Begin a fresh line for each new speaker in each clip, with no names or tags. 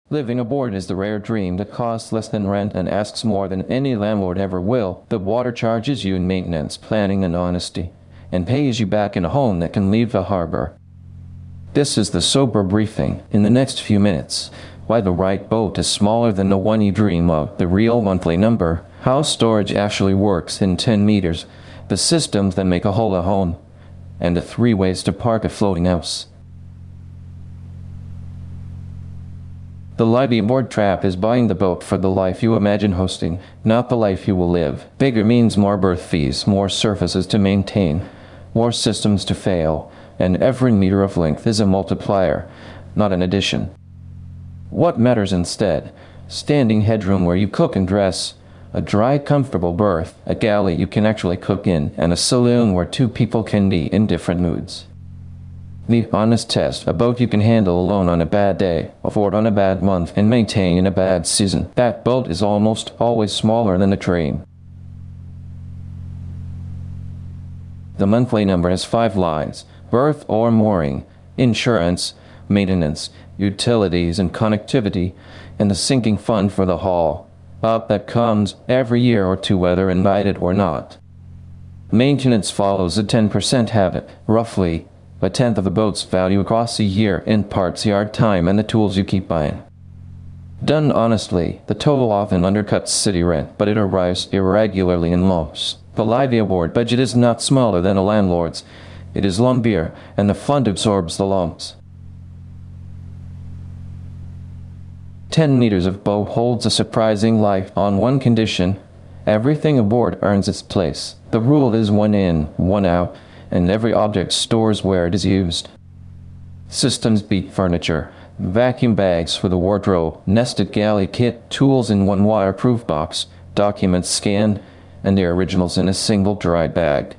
Living aboard is the rare dream that costs less than rent and asks more than any landlord ever will. The water charges you in maintenance, planning, and honesty, and pays you back in a home that can leave the harbor. This is the sober briefing. In the next few minutes, why the right boat is smaller than the one you dream of, the real monthly number, how storage actually works in 10 meters, the systems that make a hull a home, and the 3 ways to park a floating house. The Liveaboard trap is buying the boat for the life you imagine hosting, not the life you will live. Bigger means more berth fees, more surfaces to maintain, more systems to fail, and every meter of length is a multiplier, not an addition. What matters instead? Standing headroom where you cook and dress, a dry, comfortable berth, a galley you can actually cook in, and a saloon where 2 people can be in different moods. The honest test, a boat you can handle alone on a bad day, afford on a bad month, and maintain in a bad season. That boat is almost always smaller than a train. The monthly number has 5 lines: berth or mooring, insurance, maintenance, utilities and connectivity, and the sinking fund for the haul. Up that comes every year or 2 whether invited or not. Maintenance follows a 10% habit, roughly a tenth of the boat's value across a year in parts, yard time, and the tools you keep buying. Done honestly, the total often undercuts city rent, but it arrives irregularly in lumps. The Liveaboard budget is not smaller than a landlord's. It is lumpier, and the fund absorbs the lumps. 10 meters of boat holds a surprising life on one condition: everything aboard earns its place. The rule is 1 in, 1 out, and every object stores where it is used. Systems beat furniture. Vacuum bags for the wardrobe, nested galley kit, tools in 1 waterproof box, documents scanned, and their originals in a single dry bag.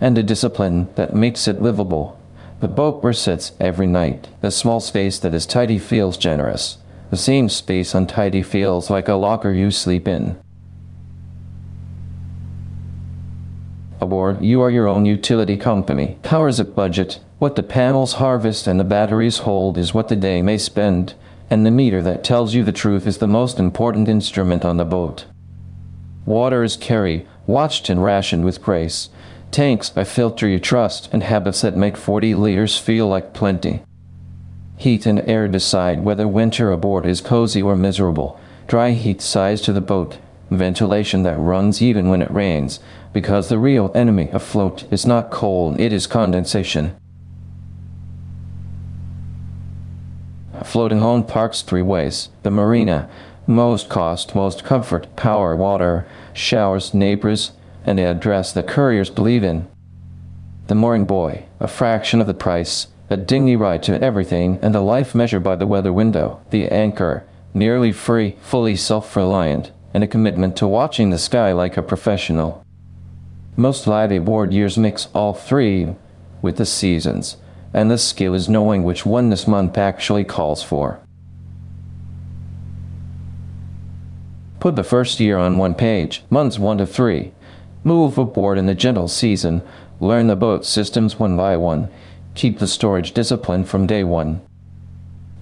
And a discipline that makes it livable. The boat resets every night. The small space that is tidy feels generous. The same space untidy feels like a locker you sleep in. Aboard, you are your own utility company. Power is a budget. What the panels harvest and the batteries hold is what the day may spend, and the meter that tells you the truth is the most important instrument on the boat. Water is carried, watched and rationed with grace. Tanks a filter you trust, and habits that make 40 liters feel like plenty. Heat and air decide whether winter aboard is cozy or miserable. Dry heat size to the boat. Ventilation that runs even when it rains, because the real enemy afloat is not cold, it is condensation. A floating home parks 3 ways. The Marina, most cost, most comfort, power, water, showers, neighbors, and the address that couriers believe in. The mooring buoy, a fraction of the price, a dinghy ride to everything, and a life measured by the weather window. The anchor, nearly free, fully self-reliant, and a commitment to watching the sky like a professional. Most Liveaboard years mix all 3 with the seasons, and the skill is knowing which one this month actually calls for. Put the first year on 1 page, months 1 to 3. Move aboard in the gentle season, learn the boat systems 1 by 1. Keep the storage discipline from day 1.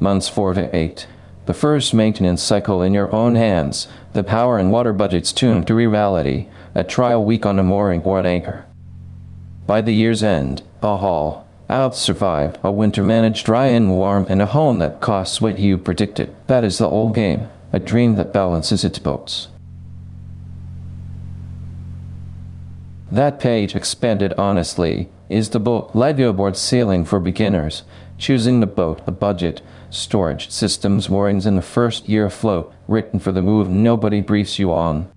Months 4 to 8. The first maintenance cycle in your own hands, the power and water budgets tuned to reality, a trial week on a mooring or an anchor. By the year's end, a haul, out survive, a winter managed dry and warm, and a home that costs what you predicted. That is the old game, a dream that balances its boats. That page expanded honestly is the boat Liveaboard sailing for beginners, choosing the boat, the budget, storage, systems, moorings in the first year afloat, written for the move nobody briefs you on.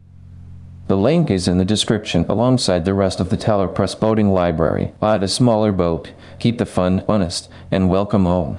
The link is in the description alongside the rest of the Talor Press boating library. Buy the smaller boat, keep the fun honest, and welcome home.